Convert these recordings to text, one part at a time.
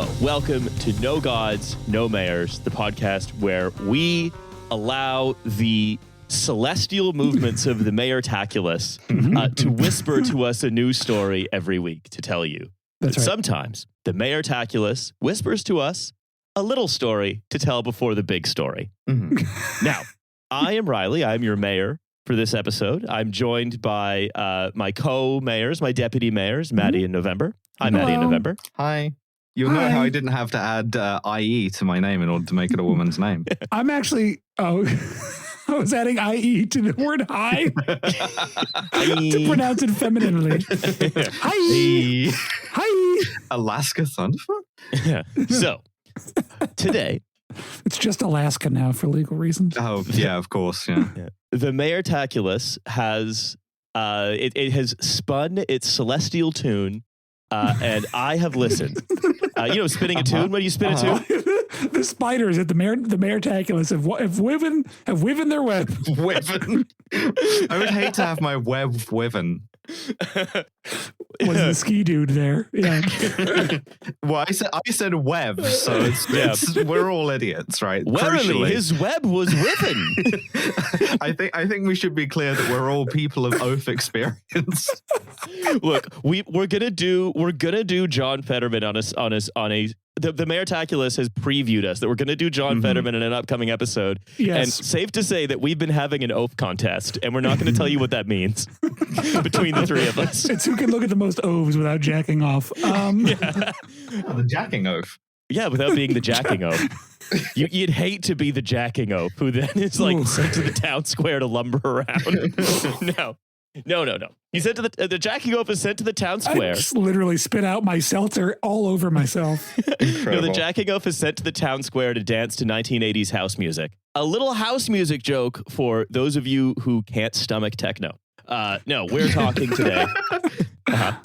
Hello, welcome to No Gods, No Mayors, the podcast where we allow the celestial movements of the Mayortaculous to whisper to us a new story every week to tell you. That's right. Sometimes the Mayortaculous whispers to us a little story to tell before the big story. Now, I am Riley. I'm your mayor for this episode. I'm joined by my co-mayors, my deputy mayors, Maddie and November. Hi, Maddie and November. Hi. You'll know how I didn't have to add IE to my name in order to make it a woman's name. I'm actually, I was adding IE to the word hi to pronounce it femininely. Hi. Hi. Alaska Thunderfoot? Yeah. So, today, It's just Alaska now for legal reasons. Oh, yeah, of course. Yeah. the Mayortaculous has, it has spun its celestial tune, and I have listened. Spinning a tune. When you spin a tune, The spiders at the Mayortaculous have woven their web. Wiven. I would hate to have my web wiven. Was the ski dude there? Yeah. Well, I said web, so we're all idiots, right? warily, his web was wiven. I think we should be clear that we're all people of oath experience. Look, we're gonna do John Fetterman on a. The Mayortaculous has previewed us that we're going to do John Fetterman in an upcoming episode. Yes. And safe to say that we've been having an oath contest, and we're not going to tell you what that means between the three of us. It's who can look at the most oaths without jacking off. The jacking oath. Yeah, without being the jacking oath. You'd hate to be the jacking oath, who then is like sent to the town square to lumber around. No. He sent to the jacking oath is sent to the town square. I just literally spit out my seltzer all over myself. No, the jacking oath is sent to the town square to dance to 1980s house music. A little house music joke for those of you who can't stomach techno. No, we're talking today. Yeah.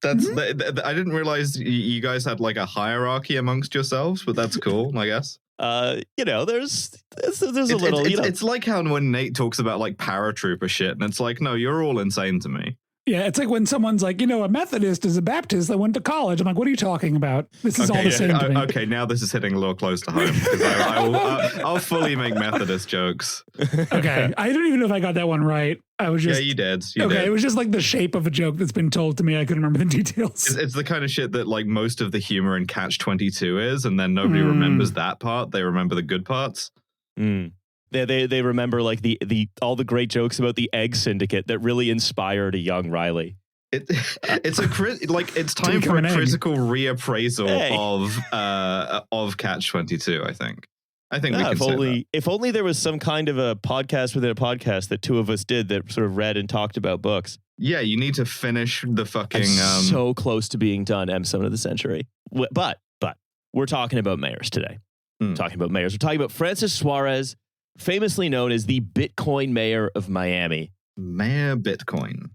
That's. I didn't realize you guys had like a hierarchy amongst yourselves, but that's cool, I guess. There's a little. It's like how when Nate talks about like paratrooper shit, and it's like, no, you're all insane to me. Yeah, it's like when someone's like, a Methodist is a Baptist that went to college. I'm like, what are you talking about? This is all the same to me. Okay, now this is hitting a little close to home because I'll fully make Methodist jokes. Okay, I don't even know if I got that one right. I was just you did. It was just like the shape of a joke that's been told to me. I couldn't remember the details. It's the kind of shit that like most of the humor in Catch-22 is, and then nobody remembers that part. They remember the good parts. They remember like the all the great jokes about the egg syndicate that really inspired a young Riley. It's time for a critical reappraisal of Catch-22. I think we can say that. If only there was some kind of a podcast within a podcast that two of us did that sort of read and talked about books. Yeah, you need to finish the fucking. So close to being done, M7 of the century. But we're talking about mayors today. We're talking about Francis Suarez, famously known as the Bitcoin mayor of Miami. Mayor Bitcoin.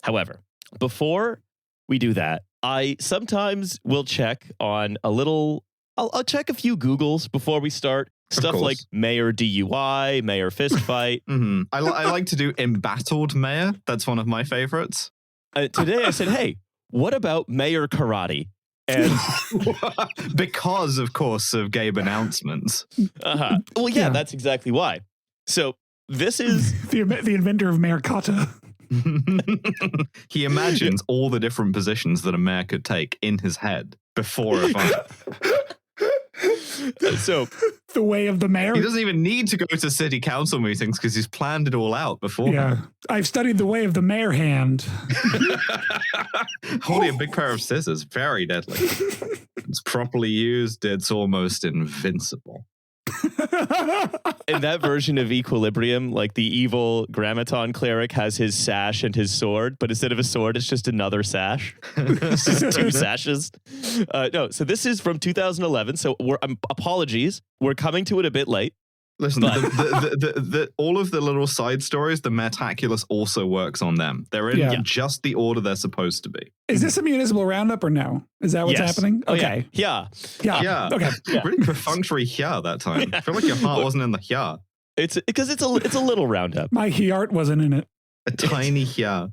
However, before we do that, I sometimes will check on a little. I'll check a few Googles before we start. Stuff like mayor DUI, mayor fist fight. I like to do embattled mayor. That's one of my favorites. Today I said, hey, what about mayor karate? And because, of course, of Gabe announcements. Well, yeah, that's exactly why. So this is the inventor of Mayor Kata. He imagines all the different positions that a mayor could take in his head before a fight. So the way of the mayor. He doesn't even need to go to city council meetings because he's planned it all out before. Yeah, I've studied the way of the mayor hand. Holding a big pair of scissors, very deadly. It's properly used. It's almost invincible. In that version of Equilibrium, like the evil Grammaton cleric has his sash and his sword, but instead of a sword, it's just another sash. It's just two sashes. So this is from 2011. So apologies. We're coming to it a bit late. Listen, all of the little side stories, the Metaculous also works on them. They're in just the order they're supposed to be. Is this a municipal roundup or no? Is that what's happening? Okay. Yeah. Okay. Really perfunctory that time. I feel like your heart wasn't in the It's because it's a little roundup. My heart wasn't in it. A tiny Yeah.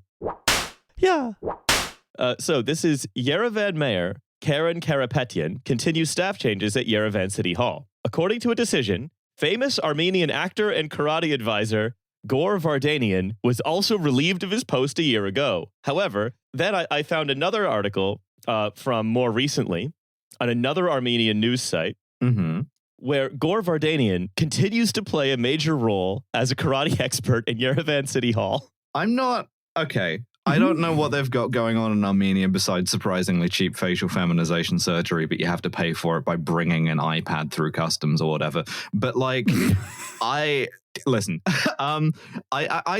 So this is Yerevan Mayor Karen Karapetyan continues staff changes at Yerevan City Hall. According to a decision, famous Armenian actor and karate advisor Gor Vardanian was also relieved of his post a year ago. However, then I found another article from more recently on another Armenian news site where Gor Vardanian continues to play a major role as a karate expert in Yerevan City Hall. I'm not... Okay. I don't know what they've got going on in Armenia besides surprisingly cheap facial feminization surgery, but you have to pay for it by bringing an iPad through customs or whatever. But like, listen, I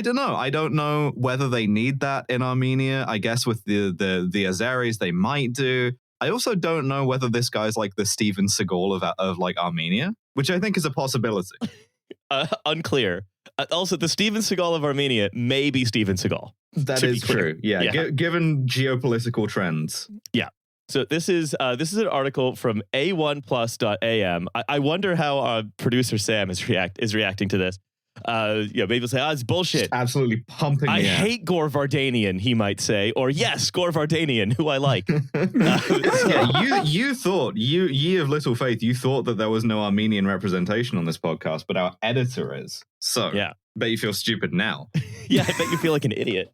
don't know. I don't know whether they need that in Armenia. I guess with the Azeris, they might do. I also don't know whether this guy's like the Steven Seagal of like Armenia, which I think is a possibility. Unclear. Also, the Steven Seagal of Armenia may be Steven Seagal. That is true. Yeah. Given geopolitical trends. Yeah. So this is an article from a1plus.am. I wonder how producer Sam is reacting to this. Maybe he'll say, it's bullshit. Just absolutely pumping me I out. hate Gor Vardanian, he might say. Or yes, Gor Vardanian, who I like. You thought, ye of little faith, you thought that there was no Armenian representation on this podcast, but our editor is. So, yeah. Bet you feel stupid now. Yeah, I bet you feel like an idiot.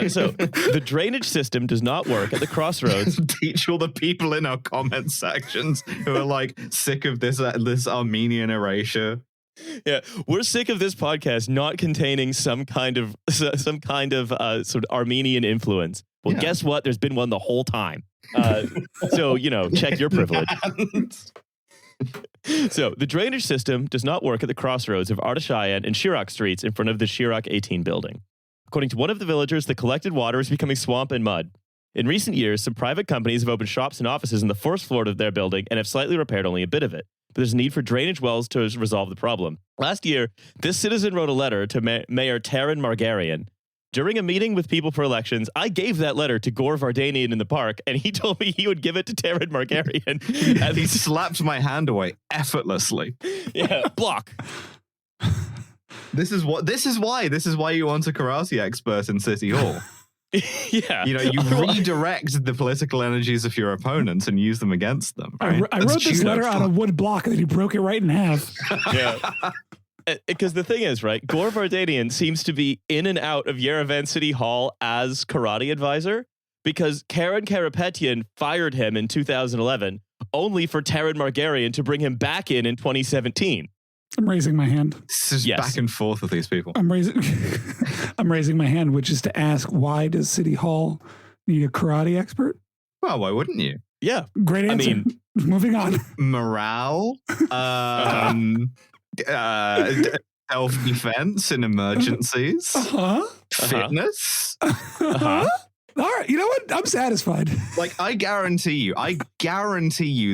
So the drainage system does not work at the crossroads. Teach all the people in our comment sections who are like sick of this Armenian erasure. Yeah, we're sick of this podcast not containing some kind of sort of Armenian influence. Well, guess what? There's been one the whole time. So check your privilege. So the drainage system does not work at the crossroads of Ardashayan and Shirak streets in front of the Shirak 18 building. According to one of the villagers, the collected water is becoming swamp and mud. In recent years, some private companies have opened shops and offices on the first floor of their building and have slightly repaired only a bit of it. But there's a need for drainage wells to resolve the problem. Last year, this citizen wrote a letter to Mayor Taran Margarian. During a meeting with people for elections, I gave that letter to Gor Vardanian in the park, and he told me he would give it to Taran Margarian. He slapped my hand away effortlessly. Yeah, block. This is why you want a karate expert in City Hall. Yeah. You redirect the political energies of your opponents and use them against them. Right? I wrote this letter on a wood block and he broke it right in half. Yeah. Because the thing is, right, Gor Vardanian seems to be in and out of Yerevan City Hall as karate advisor because Karen Karapetyan fired him in 2011 only for Taran Margarian to bring him back in 2017. I'm raising my hand. This is back and forth with these people. I'm raising my hand, which is to ask, why does City Hall need a karate expert? Well, why wouldn't you? Yeah. Great answer. Moving on. Morale. Self-defense in emergencies. Fitness. All right, you know what? I'm satisfied. Like, I guarantee you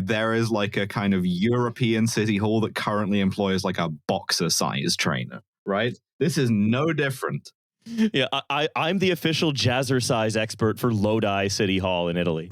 there is like a kind of European city hall that currently employs like a boxer-sized trainer, right? This is no different. Yeah, I'm the official jazzercise expert for Lodi City Hall in Italy.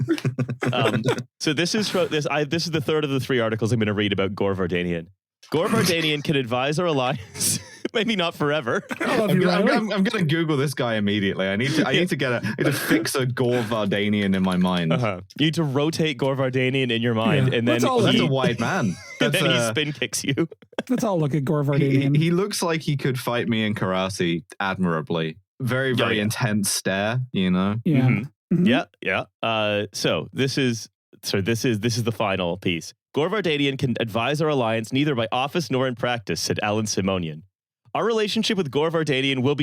So this is the third of the three articles I'm going to read about Gor Vardanian. Gor Vardanian can advise our alliance. Maybe not forever. I'm going to Google this guy immediately. I need to fix a Gor Vardanian in my mind. You need to rotate Gor Vardanian in your mind, and then that's a wide man. And then he spin kicks you. Let's all look at Gor Vardanian. He looks like he could fight me in karate admirably. Very, very intense stare. You know. Yeah. Mm-hmm. Mm-hmm. Yeah. So this is the final piece. Gor Vardanian can advise our alliance neither by office nor in practice, said Alan Simonian. Our relationship with Gor Vardanian will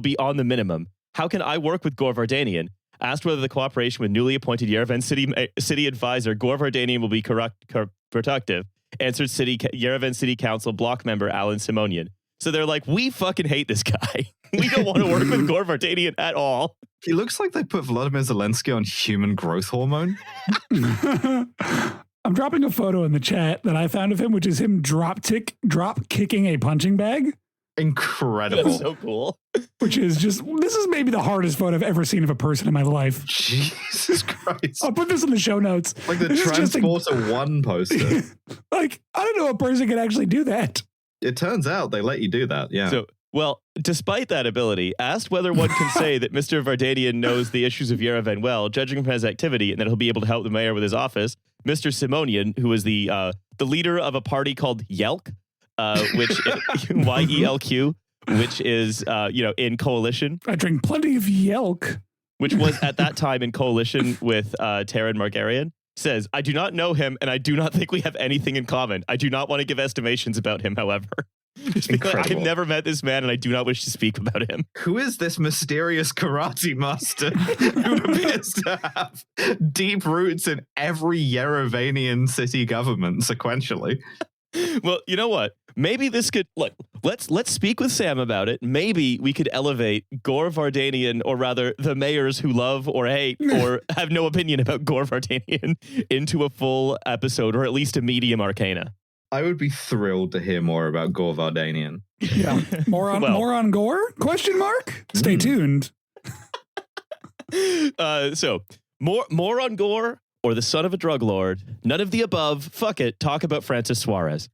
be on the minimum. How can I work with Gor Vardanian? Asked whether the cooperation with newly appointed Yerevan City advisor Gor Vardanian will be productive, answered Yerevan City Council block member Alan Simonian. So they're like, we fucking hate this guy. We don't want to work with Gor Vardanian at all. He looks like they put Vladimir Zelensky on human growth hormone. I'm dropping a photo in the chat that I found of him, which is him drop kicking a punching bag. Incredible. That's so cool. Which is this is maybe the hardest photo I've ever seen of a person in my life. Jesus Christ. I'll put this in the show notes. Like the Transporter 1 poster. Like, I don't know a person can actually do that. It turns out they let you do that, yeah. So Well, despite that ability, asked whether one can say that Mr. Vardanian knows the issues of Yerevan well, judging from his activity, and that he'll be able to help the mayor with his office, Mr. Simonian, who is the leader of a party called Yelk, which YELQ, which is in coalition. I drink plenty of Yelk. Which was at that time in coalition with Terran Margarian, says, I do not know him, and I do not think we have anything in common. I do not want to give estimations about him, however. I've never met this man, and I do not wish to speak about him. Who is this mysterious karate master who appears to have deep roots in every Yerevanian city government sequentially? Well, you know what? Maybe this could let's speak with Sam about it. Maybe we could elevate Gore Vardanian, or rather the mayors who love or hate or have no opinion about Gore Vardanian, into a full episode, or at least a medium arcana. I would be thrilled to hear more about Gore Vardanian. Yeah. More on Gore? Question mark? Stay tuned. So more on Gore or the son of a drug lord. None of the above. Fuck it. Talk about Francis Suarez.